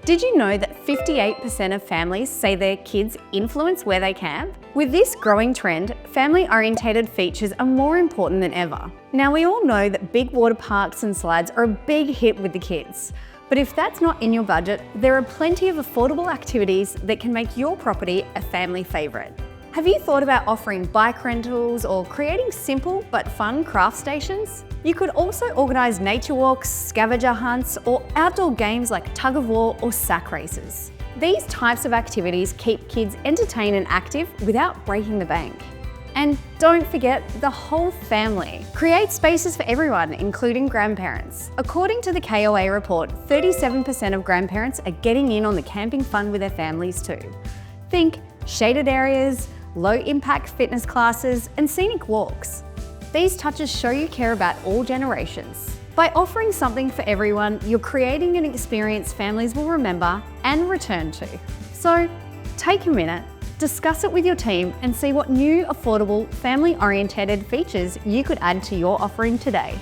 Did you know that 58% of families say their kids influence where they camp? With this growing trend, family-orientated features are more important than ever. Now, we all know that big water parks and slides are a big hit with the kids. But if that's not in your budget, there are plenty of affordable activities that can make your property a family favourite. Have you thought about offering bike rentals or creating simple but fun craft stations? You could also organise nature walks, scavenger hunts, or outdoor games like tug of war or sack races. These types of activities keep kids entertained and active without breaking the bank. And don't forget the whole family. Create spaces for everyone, including grandparents. According to the KOA report, 37% of grandparents are getting in on the camping fun with their families too. Think shaded areas, low-impact fitness classes, and scenic walks. These touches show you care about all generations. By offering something for everyone, you're creating an experience families will remember and return to. So take a minute, discuss it with your team, and see what new, affordable, family-oriented features you could add to your offering today.